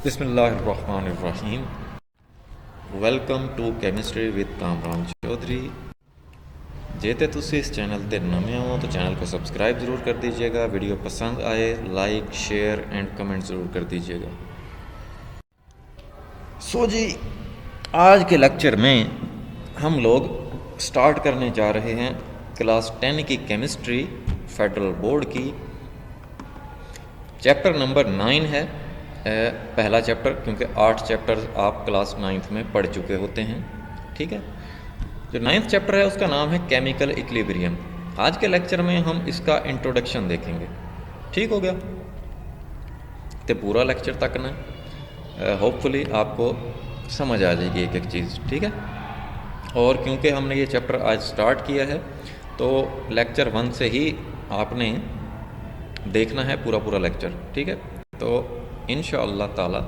बिस्मिल्लाहिर्रहमानिर्रहीम। Welcome to chemistry with Kamran Chaudhry. जेते तुसी इस चैनल ते नवे हो तो चैनल को सब्सक्राइब ज़रूर कर दीजिएगा। वीडियो पसंद आए लाइक शेयर एंड कमेंट ज़रूर कर दीजिएगा। जी, आज के लेक्चर में हम लोग स्टार्ट करने जा रहे हैं क्लास 10 की केमिस्ट्री फेडरल बोर्ड की। चैप्टर नंबर 9 है पहला चैप्टर, क्योंकि 8 चैप्टर आप क्लास 9th में पढ़ चुके होते हैं। ठीक है, जो 9th चैप्टर है उसका नाम है केमिकल इक्विलिब्रियम। आज के लेक्चर में हम इसका इंट्रोडक्शन देखेंगे। ठीक हो गया, तो पूरा लेक्चर तक ना होपफुली आपको समझ आ जाएगी एक एक चीज़। ठीक है, और क्योंकि हमने ये चैप्टर आज स्टार्ट किया है तो लेक्चर 1 से ही आपने देखना है पूरा लेक्चर। ठीक है, तो इंशाअल्लाह ताला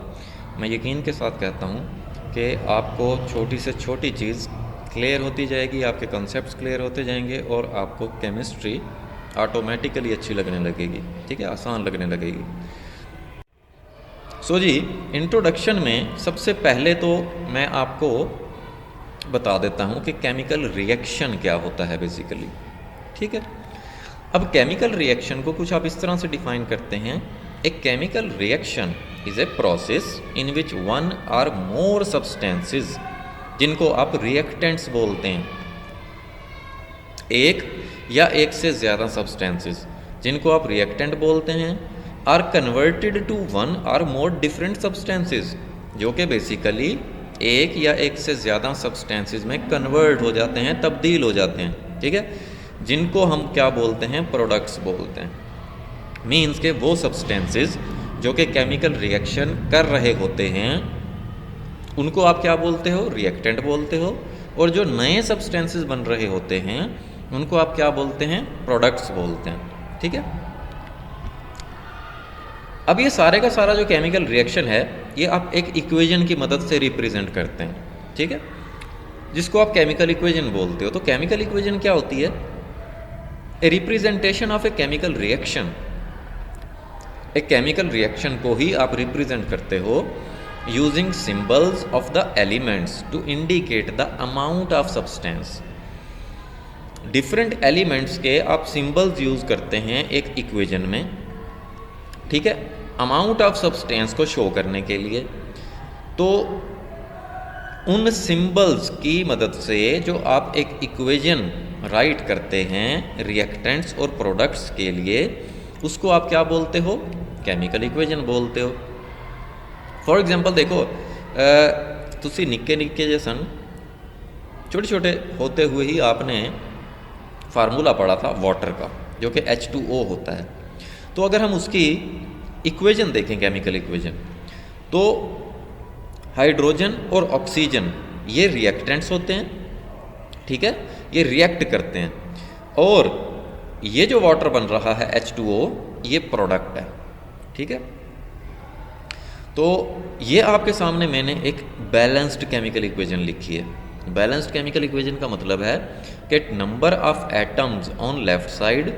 मैं यकीन के साथ कहता हूँ कि आपको छोटी से छोटी चीज़ क्लियर होती जाएगी, आपके कॉन्सेप्ट्स क्लियर होते जाएंगे और आपको केमिस्ट्री ऑटोमेटिकली अच्छी लगने लगेगी। ठीक है, आसान लगने लगेगी। जी, इंट्रोडक्शन में सबसे पहले तो मैं आपको बता देता हूँ कि केमिकल रिएक्शन क्या होता है बेसिकली। ठीक है, अब केमिकल रिएक्शन को कुछ आप इस तरह से डिफाइन करते हैं। A chemical reaction is a process in which one or more substances, जिनको आप रिएक्टेंट्स बोलते हैं, एक या एक से ज़्यादा सब्सटेंसेस जिनको आप रिएक्टेंट बोलते हैं, आर कन्वर्टेड टू वन और मोर डिफरेंट सब्सटेंसेस, जो कि बेसिकली एक या एक से ज़्यादा सब्सटेंसेस में कन्वर्ट हो जाते हैं, तब्दील हो जाते हैं। ठीक है, जिनको हम क्या बोलते हैं, प्रोडक्ट्स बोलते हैं। मीन्स के वो सब्सटेंसेस जो कि केमिकल रिएक्शन कर रहे होते हैं उनको आप क्या बोलते हो, रिएक्टेंट बोलते हो, और जो नए सब्सटेंसेस बन रहे होते हैं उनको आप क्या बोलते हैं, प्रोडक्ट्स बोलते हैं। ठीक है, अब ये सारे का सारा जो केमिकल रिएक्शन है ये आप एक इक्वेशन की मदद से रिप्रेजेंट करते हैं। ठीक है, जिसको आप केमिकल इक्वेशन बोलते हो। तो केमिकल इक्वेशन क्या होती है, a representation of a chemical reaction. एक केमिकल रिएक्शन को ही आप रिप्रेजेंट करते हो using symbols of the elements to indicate the amount of substance. Different elements के आप सिंबल्स यूज करते हैं एक इक्वेशन में। ठीक है, अमाउंट ऑफ सब्सटेंस को शो करने के लिए। तो उन सिंबल्स की मदद से जो आप एक इक्वेशन राइट करते हैं रिएक्टेंट्स और प्रोडक्ट्स के लिए, उसको आप क्या बोलते हो, केमिकल इक्वेशन बोलते हो। फॉर एग्जांपल देखो, तुसी निक्के निक्के जे सन, छोटे छोटे होते हुए ही आपने फार्मूला पढ़ा था वाटर का, जो कि H2O होता है। तो अगर हम उसकी इक्वेशन देखें, केमिकल इक्वेशन, तो हाइड्रोजन और ऑक्सीजन ये रिएक्टेंट्स होते हैं। ठीक है, ये रिएक्ट करते हैं, और ये जो वाटर बन रहा है H2O ये प्रोडक्ट है। ठीक है, तो ये आपके सामने मैंने एक बैलेंस्ड केमिकल इक्वेशन लिखी है। बैलेंस्ड केमिकल इक्वेशन का मतलब है कि number of atoms on left side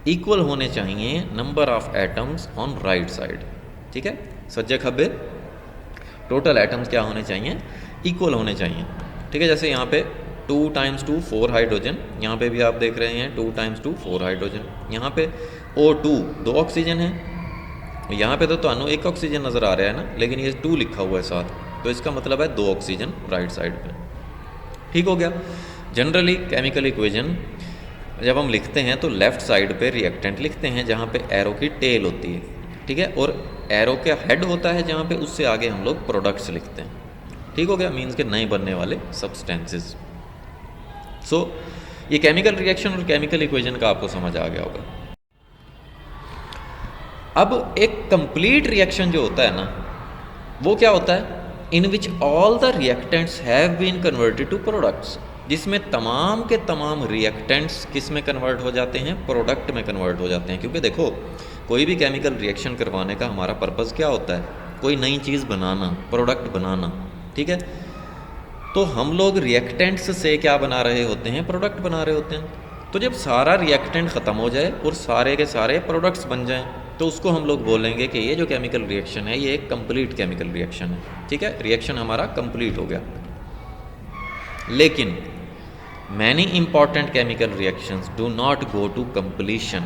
equal होने चाहिए number of atoms on right side. ठीक है, सज्जे खब्बे टोटल एटम्स क्या होने चाहिए, इक्वल होने चाहिए। ठीक है, जैसे यहाँ पे 2 × 2 4 हाइड्रोजन, यहाँ पे भी आप देख रहे हैं 2 × 2 4 हाइड्रोजन। यहाँ पे O2 2 ऑक्सीजन है, यहाँ पे तो ਤੁਹਾਨੂੰ एक ऑक्सीजन नज़र आ रहा है ना, लेकिन ये 2 लिखा हुआ है साथ, तो इसका मतलब है 2 ऑक्सीजन राइट साइड पे। ठीक हो गया। जनरली केमिकल इक्वेशन जब हम लिखते हैं तो लेफ़्ट साइड पे रिएक्टेंट लिखते हैं जहाँ पे एरो की टेल होती है। ठीक है, और एरो का हेड होता है जहाँ पे, उससे आगे हम लोग प्रोडक्ट्स लिखते हैं। ठीक हो गया, मीन्स के नए बनने वाले सब्सटेंसेस। ये केमिकल रिएक्शन और केमिकल इक्वेशन का आपको समझ आ गया होगा। अब एक कंप्लीट रिएक्शन जो होता है ना, वो क्या होता है, in which all the reactants have been converted to products, जिसमें तमाम के तमाम रिएक्टेंट्स किस में कन्वर्ट हो जाते हैं, प्रोडक्ट में कन्वर्ट हो जाते हैं। क्योंकि देखो, कोई भी केमिकल रिएक्शन करवाने का हमारा पर्पज़ क्या होता है, कोई नई चीज़ बनाना, प्रोडक्ट बनाना। ठीक है, तो हम लोग रिएक्टेंट्स से क्या बना रहे होते हैं, प्रोडक्ट बना रहे होते हैं। तो जब सारा रिएक्टेंट ख़त्म हो जाए और सारे के सारे प्रोडक्ट्स बन जाएं, तो उसको हम लोग बोलेंगे कि ये जो केमिकल रिएक्शन है ये एक कंप्लीट केमिकल रिएक्शन है। ठीक है, रिएक्शन हमारा कंप्लीट हो गया। लेकिन many important chemical reactions do not go to completion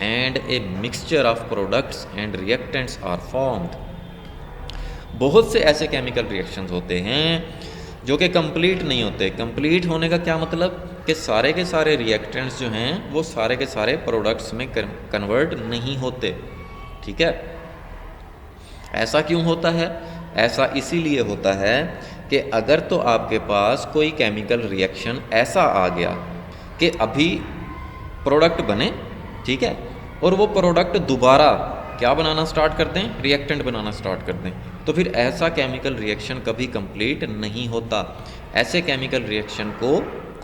and a mixture of products and reactants are formed. बहुत से ऐसे केमिकल रिएक्शंस होते हैं जो कि कंप्लीट नहीं होते। कंप्लीट होने का क्या मतलब कि सारे के सारे रिएक्टेंट्स जो हैं वो सारे के सारे प्रोडक्ट्स में कन्वर्ट नहीं होते। ठीक है, ऐसा क्यों होता है? ऐसा इसीलिए होता है कि अगर तो आपके पास कोई केमिकल रिएक्शन ऐसा आ गया कि अभी प्रोडक्ट बने, ठीक है, और वो प्रोडक्ट दोबारा क्या बनाना स्टार्ट कर दें, रिएक्टेंट बनाना स्टार्ट कर दें, तो फिर ऐसा केमिकल रिएक्शन कभी कंप्लीट नहीं होता। ऐसे केमिकल रिएक्शन को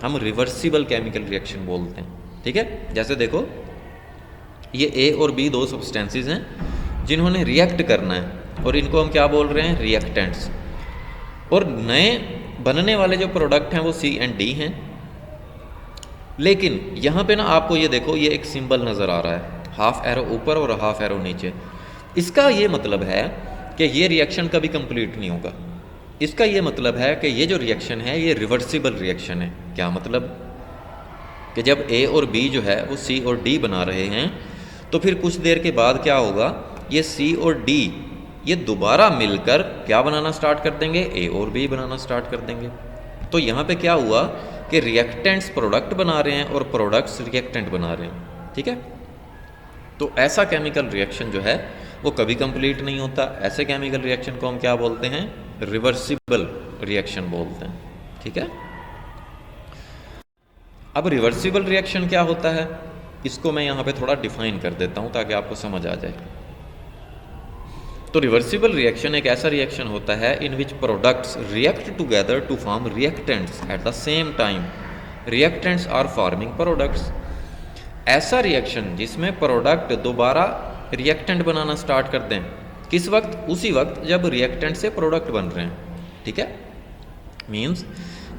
हम रिवर्सिबल केमिकल रिएक्शन बोलते हैं। ठीक है, जैसे देखो ये ए और बी दो सब्सटेंसेस हैं जिन्होंने रिएक्ट करना है और इनको हम क्या बोल रहे हैं, रिएक्टेंट्स। और नए बनने वाले जो प्रोडक्ट हैं वो सी एंड डी हैं। लेकिन यहाँ पे ना आपको ये देखो, ये एक सिंबल नज़र आ रहा है, हाफ एरो ऊपर और हाफ एरो नीचे। इसका ये मतलब है कि ये रिएक्शन कभी कंप्लीट नहीं होगा। इसका ये मतलब है कि ये जो रिएक्शन है ये रिवर्सिबल रिएक्शन है। क्या मतलब कि जब ए और बी जो है वो सी और डी बना रहे हैं तो फिर कुछ देर के बाद क्या होगा, ये सी और डी ये दोबारा मिलकर क्या बनाना स्टार्ट कर देंगे, ए और बी बनाना स्टार्ट कर देंगे। तो यहाँ पे क्या हुआ कि रिएक्टेंट्स प्रोडक्ट बना रहे हैं और प्रोडक्ट्स रिएक्टेंट बना रहे हैं। ठीक है, तो ऐसा केमिकल रिएक्शन जो है वो कभी कंप्लीट नहीं होता। ऐसे केमिकल रिएक्शन को हम क्या बोलते हैं, रिवर्सिबल रिएक्शन बोलते हैं। ठीक है, अब रिवर्सिबल रिएक्शन क्या होता है इसको मैं यहाँ पे थोड़ा डिफाइन कर देता हूँ ताकि आपको समझ आ जाए। तो रिवर्सिबल रिएक्शन एक ऐसा रिएक्शन होता है in which products react together to form reactants at the same time. Reactants are forming products. ऐसा रिएक्शन जिसमें प्रोडक्ट दोबारा रिएक्टेंट बनाना स्टार्ट कर दें, किस वक्त, उसी वक्त जब रिएक्टेंट से प्रोडक्ट बन रहे हैं। ठीक है, मीन्स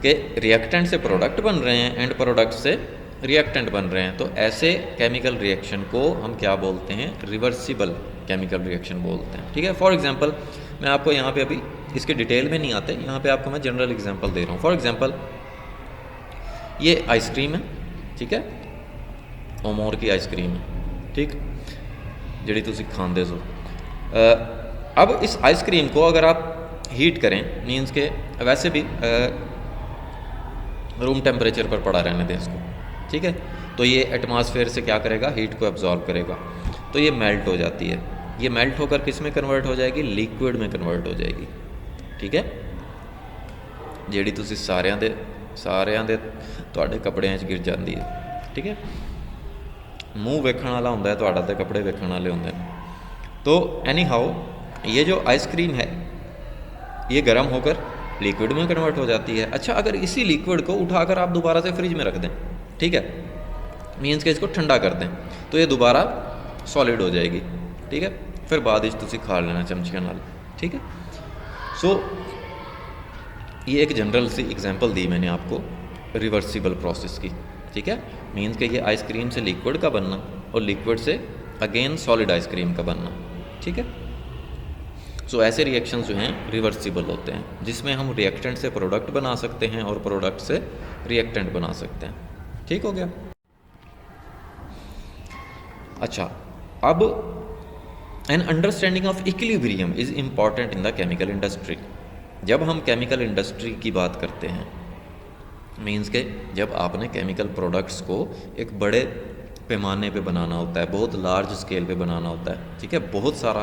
कि रिएक्टेंट से प्रोडक्ट बन रहे हैं एंड प्रोडक्ट से रिएक्टेंट बन रहे हैं। तो ऐसे केमिकल रिएक्शन को हम क्या बोलते हैं, रिवर्सिबल केमिकल रिएक्शन बोलते हैं। ठीक है, फॉर एग्जांपल मैं आपको यहाँ पे अभी इसके डिटेल में नहीं आते, यहाँ पे आपको मैं जनरल एग्जांपल दे रहा हूँ। फॉर एग्जांपल ये आइसक्रीम है, ठीक है, ओमोर की आइसक्रीम है, ठीक, जिहड़ी तुसी खांदे सो। अब इस आइसक्रीम को अगर आप हीट करें, मीन्स के वैसे भी रूम टेम्परेचर पर पड़ा रहने दें इसको, ठीक है, तो ये एटमॉस्फेयर से क्या करेगा, हीट को एब्जॉर्ब करेगा, तो ये मेल्ट हो जाती है। ये मेल्ट होकर किस में कन्वर्ट हो जाएगी, लिक्विड में कन्वर्ट हो जाएगी। ठीक है, ਜਿਹੜੀ ਤੁਸੀਂ ਸਾਰਿਆਂ ਦੇ ਤੁਹਾਡੇ ਕੱਪੜਿਆਂ 'ਚ ਗਿਰ ਜਾਂਦੀ ਹੈ। ठीक है, मुँह वेखण वाला होंदा है तुहाडा ते कपड़े वेखण वाले होंदे ने। तो एनी हाउ ये जो आइसक्रीम है ये गर्म होकर लिक्विड में कन्वर्ट हो जाती है। अच्छा, अगर इसी लिक्विड को उठाकर आप दोबारा से फ्रिज में रख दें, ठीक है, मीन्स के इसको ठंडा कर दें, तो ये दोबारा सॉलिड हो जाएगी। ठीक है, फिर बाद में तुसी खा लेना चमचियां नाल। ठीक है, सो ये एक जनरल सी एग्जांपल दी मैंने आपको रिवर्सिबल प्रोसेस की। ठीक है, मीन्स कि ये आइसक्रीम से लिक्विड का बनना और लिक्विड से अगेन सॉलिड आइसक्रीम का बनना। ठीक है, सो ऐसे रिएक्शंस जो हैं रिवर्सिबल होते हैं, जिसमें हम रिएक्टेंट से प्रोडक्ट बना सकते हैं और प्रोडक्ट से रिएक्टेंट बना सकते हैं। ठीक हो गया। अच्छा, अब an understanding of equilibrium is important in the chemical industry. जब हम केमिकल इंडस्ट्री की बात करते हैं, मीन्स के जब आपने केमिकल प्रोडक्ट्स को एक बड़े पैमाने पे बनाना होता है, बहुत लार्ज स्केल पे बनाना होता है, ठीक है, बहुत सारा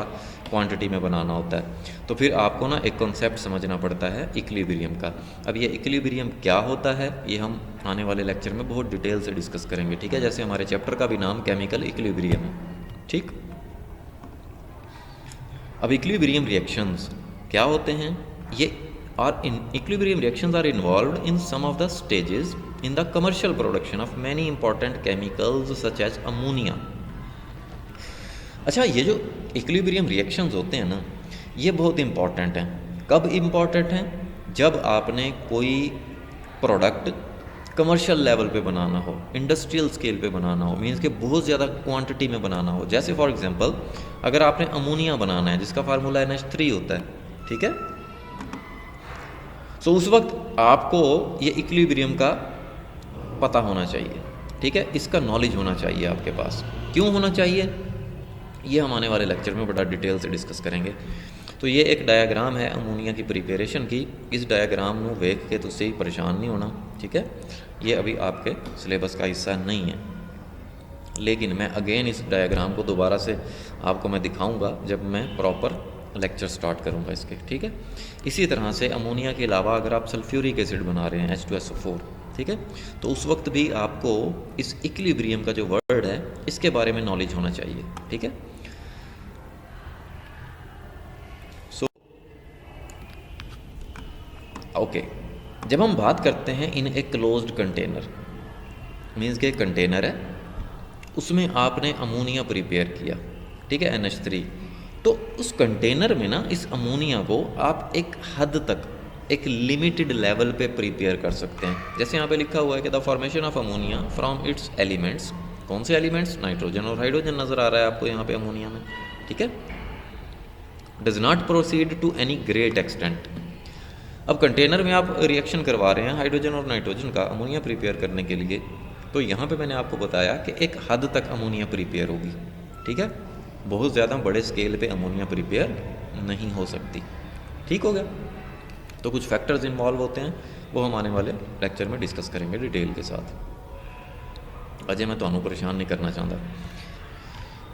क्वांटिटी में बनाना होता है, तो फिर आपको ना एक कॉन्सेप्ट समझना पड़ता है इक्विलिब्रियम का। अब ये इक्विलिब्रियम क्या होता है ये हम आने वाले लेक्चर में बहुत डिटेल से डिस्कस करेंगे। ठीक है, जैसे हमारे चैप्टर का भी नाम केमिकल इक्विलिब्रियम है। ठीक, अब इक्विलिब्रियम रिएक्शंस क्या होते हैं, ये और equilibrium reactions are involved in some of the stages in the commercial production of many important chemicals such as ammonia. अच्छा, ये जो इक्विलिब्रियम रिएक्शंस होते हैं ना, ये बहुत इंपॉर्टेंट हैं। कब इंपॉर्टेंट हैं, जब आपने कोई प्रोडक्ट कमर्शियल लेवल पे बनाना हो, इंडस्ट्रियल स्केल पे बनाना हो, मीन्स कि बहुत ज़्यादा क्वांटिटी में बनाना हो। जैसे फॉर एग्जांपल अगर आपने अमोनिया बनाना है जिसका फार्मूला NH3 होता है, ठीक है, तो उस वक्त आपको ये इक्विलिब्रियम का पता होना चाहिए, ठीक है, इसका नॉलेज होना चाहिए आपके पास। क्यों होना चाहिए, ये हम आने वाले लेक्चर में बड़ा डिटेल से डिस्कस करेंगे। तो ये एक डायग्राम है अमोनिया की प्रिपरेशन की। इस डायग्राम को देख के तुझसे ही परेशान नहीं होना, ठीक है। ये अभी आपके सिलेबस का हिस्सा नहीं है, लेकिन मैं अगेन इस डायग्राम को दोबारा से आपको मैं दिखाऊंगा जब मैं प्रॉपर लेक्चर स्टार्ट करूंगा इसके, ठीक है। इसी तरह से अमोनिया के अलावा अगर आप सल्फ्यूरिक एसिड बना रहे हैं H2SO4, ठीक है, तो उस वक्त भी आपको इस इक्विलिब्रियम का जो वर्ड है इसके बारे में नॉलेज होना चाहिए, ठीक है। सो ओके, जब हम बात करते हैं इन ए क्लोज्ड कंटेनर, मीन्स के कंटेनर है, उसमें आपने अमोनिया प्रिपेयर किया, ठीक है, NH3, तो उस कंटेनर में ना इस अमोनिया को आप एक हद तक, एक लिमिटेड लेवल पे प्रिपेयर कर सकते हैं। जैसे यहाँ पे लिखा हुआ है कि the formation of ammonia from its elements, कौन से एलिमेंट्स, नाइट्रोजन और हाइड्रोजन नज़र आ रहा है आपको यहाँ पे अमोनिया में, ठीक है, does not proceed to any great extent. अब कंटेनर में आप रिएक्शन करवा रहे हैं हाइड्रोजन और नाइट्रोजन का अमोनिया प्रिपेयर करने के लिए, तो यहाँ पे मैंने आपको बताया कि एक हद तक अमोनिया प्रिपेयर होगी, ठीक है, बहुत ज़्यादा बड़े स्केल पे अमोनिया प्रिपेयर नहीं हो सकती, ठीक हो गया। तो कुछ फैक्टर्स इन्वॉल्व होते हैं, वो हम आने वाले लेक्चर में डिस्कस करेंगे डिटेल के साथ। अजय मैं ਤੁਹਾਨੂੰ परेशान नहीं करना चाहता।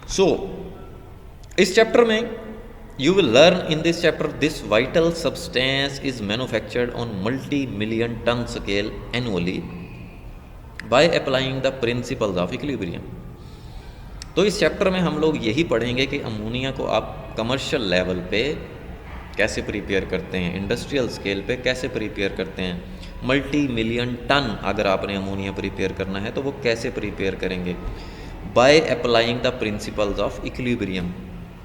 सो इस चैप्टर में you will learn in this chapter this vital substance is manufactured on multi-million ton scale annually by applying the principles of equilibrium। तो इस चैप्टर में हम लोग यही पढ़ेंगे कि अमोनिया को आप कमर्शियल लेवल पे कैसे प्रिपेयर करते हैं, इंडस्ट्रियल स्केल पे कैसे प्रिपेयर करते हैं, मल्टी मिलियन टन अगर आपने अमोनिया प्रिपेयर करना है तो वो कैसे प्रिपेयर करेंगे, by applying the principles of equilibrium,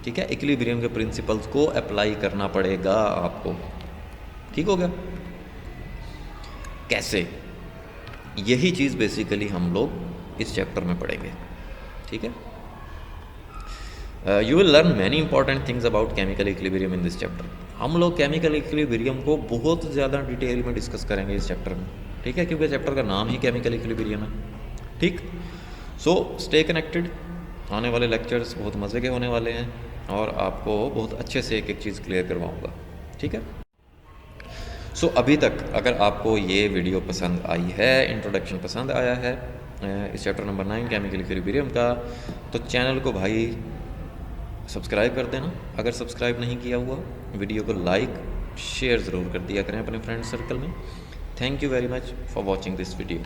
ठीक है, इक्विलिब्रियम के प्रिंसिपल्स को अप्लाई करना पड़ेगा आपको, ठीक हो गया। कैसे, यही चीज़ बेसिकली हम लोग इस चैप्टर में पढ़ेंगे, ठीक है। You will learn many important things about chemical equilibrium in this chapter. हम लोग केमिकल इक्विलिब्रियम को बहुत ज़्यादा डिटेल में डिस्कस करेंगे इस चैप्टर में, ठीक है, क्योंकि चैप्टर का नाम ही केमिकल इक्विलिब्रियम है, ठीक। सो स्टे कनेक्टेड, आने वाले लेक्चर्स बहुत मज़े के होने वाले हैं और आपको बहुत अच्छे से एक एक चीज़ क्लियर करवाऊँगा, ठीक है। सो अभी तक अगर आपको ये वीडियो पसंद आई है, इंट्रोडक्शन पसंद आया है इस चैप्टर नंबर 9 केमिकल इक्विलिब्रियम का, तो चैनल को भाई सब्सक्राइब कर देना। अगर सब्सक्राइब नहीं किया हुआ, वीडियो को लाइक शेयर ज़रूर कर दिया करें अपने फ्रेंड सर्कल में। Thank you very much for watching this video.